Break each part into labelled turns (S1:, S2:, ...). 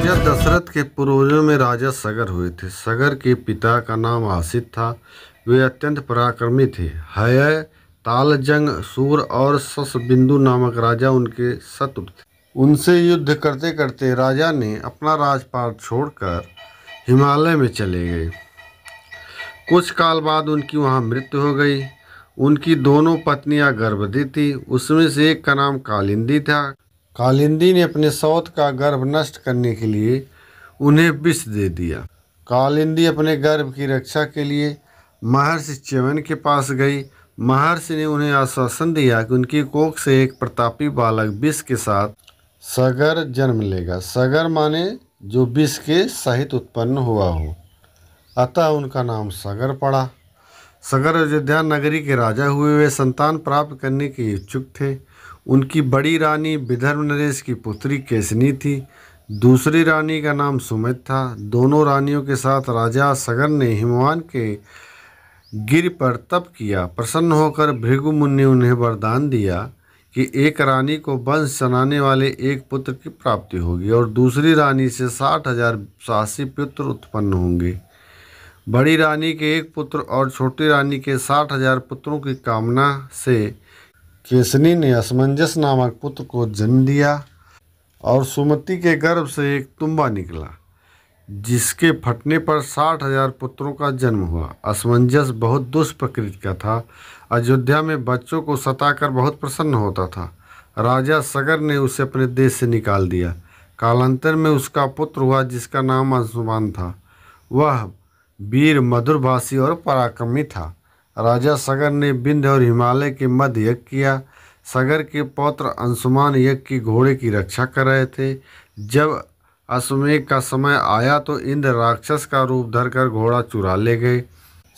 S1: राजा दशरथ के पूर्वजों में राजा सगर हुए थे। सगर के पिता का नाम आसित था। वे अत्यंत पराक्रमी थे। हय, तालजंग, सूर और शशबिंदु नामक राजा उनके शत्रु थे। उनसे युद्ध करते करते राजा ने अपना राजपाट छोड़कर हिमालय में चले गए। कुछ काल बाद उनकी वहां मृत्यु हो गई। उनकी दोनों पत्नियां गर्भवती थी। उसमें से एक का नाम कालिंदी था। कालिंदी ने अपने सौत का गर्भ नष्ट करने के लिए उन्हें विष दे दिया। कालिंदी अपने गर्भ की रक्षा के लिए महर्षि च्यवन के पास गई। महर्षि ने उन्हें आश्वासन दिया कि उनकी कोख से एक प्रतापी बालक विष के साथ सगर जन्म लेगा। सगर माने जो विष के सहित उत्पन्न हुआ हो, अतः उनका नाम सगर पड़ा। सगर अयोध्या नगरी के राजा हुए। वे संतान प्राप्त करने के इच्छुक थे। उनकी बड़ी रानी विदर्भ नरेश की पुत्री केसनी थी। दूसरी रानी का नाम सुमित था। दोनों रानियों के साथ राजा सगर ने हिमवान के गिर पर तप किया। प्रसन्न होकर भृगु मुनि ने उन्हें वरदान दिया कि एक रानी को वंश चलाने वाले एक पुत्र की प्राप्ति होगी और दूसरी रानी से 60,000 साहसी पुत्र उत्पन्न होंगे। बड़ी रानी के एक पुत्र और छोटी रानी के 60,000 पुत्रों की कामना से केसनी ने असमंजस नामक पुत्र को जन्म दिया और सुमति के गर्भ से एक तुम्बा निकला, जिसके फटने पर 60,000 पुत्रों का जन्म हुआ। असमंजस बहुत दुष्ट प्रकृति का था। अयोध्या में बच्चों को सताकर बहुत प्रसन्न होता था। राजा सगर ने उसे अपने देश से निकाल दिया। कालांतर में उसका पुत्र हुआ जिसका नाम अंशुमान था। वह वीर, मधुरभाषी और पराक्रमी था। राजा सगर ने विंध्य और हिमालय के मध्य यज्ञ किया। सगर के पौत्र अंशुमान यज्ञ की घोड़े की रक्षा कर रहे थे। जब अश्वमेध का समय आया तो इंद्र राक्षस का रूप धरकर घोड़ा चुरा ले गए।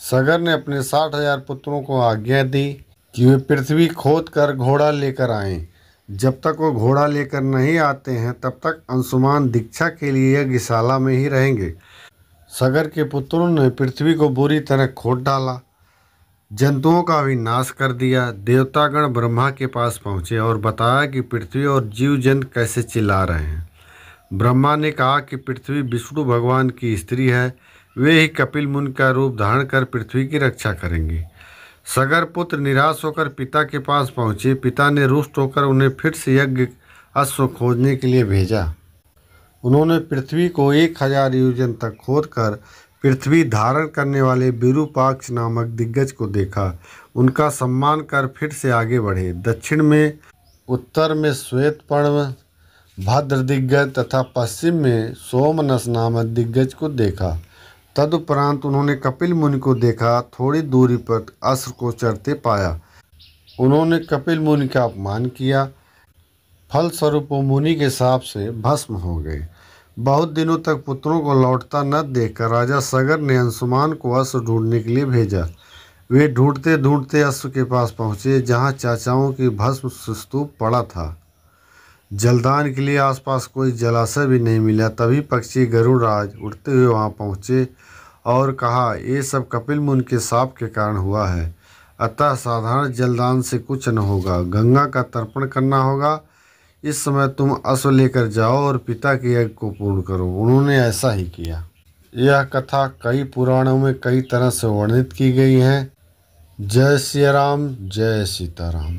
S1: सगर ने अपने 60,000 पुत्रों को आज्ञा दी कि वे पृथ्वी खोद कर घोड़ा लेकर आएं। जब तक वो घोड़ा लेकर नहीं आते हैं तब तक अंशुमान दीक्षा के लिए यज्ञशाला में ही रहेंगे। सगर के पुत्रों ने पृथ्वी को बुरी तरह खोद डाला, जंतुओं का भी नाश कर दिया। देवतागण ब्रह्मा के पास पहुँचे और बताया कि पृथ्वी और जीव जंतु कैसे चिल्ला रहे हैं। ब्रह्मा ने कहा कि पृथ्वी विष्णु भगवान की स्त्री है। वे ही कपिल मुनि का रूप धारण कर पृथ्वी की रक्षा करेंगे। सगर पुत्र निराश होकर पिता के पास पहुँचे। पिता ने रुष्ट होकर उन्हें फिर से यज्ञ अश्व खोजने के लिए भेजा। उन्होंने पृथ्वी को 1000 योजन तक खोदकर पृथ्वी धारण करने वाले विरूपाक्ष नामक दिग्गज को देखा। उनका सम्मान कर फिर से आगे बढ़े। दक्षिण में, उत्तर में श्वेतपर्ण, भद्र दिग्गज तथा पश्चिम में सोमनस नामक दिग्गज को देखा। तदुपरांत उन्होंने कपिल मुनि को देखा। थोड़ी दूरी पर अस्त्र को चढ़ते पाया। उन्होंने कपिल मुनि का अपमान किया। फलस्वरूप वो मुनि के शाप से भस्म हो गए। बहुत दिनों तक पुत्रों को लौटता न देखकर राजा सगर ने अंशुमान को अश्व ढूंढने के लिए भेजा। वे ढूंढते ढूंढते अश्व के पास पहुँचे जहाँ चाचाओं की भस्म स्तूप पड़ा था। जलदान के लिए आसपास कोई जलाशय भी नहीं मिला। तभी पक्षी गरुड़राज उड़ते हुए वहाँ पहुँचे और कहा, ये सब कपिल मुनि के शाप के कारण हुआ है, अतः साधारण जलदान से कुछ न होगा, गंगा का तर्पण करना होगा। इस समय तुम अश्व लेकर जाओ और पिता के यज्ञ को पूर्ण करो। उन्होंने ऐसा ही किया। यह कथा कई पुराणों में कई तरह से वर्णित की गई है। जय सिया राम, जय सीताराम।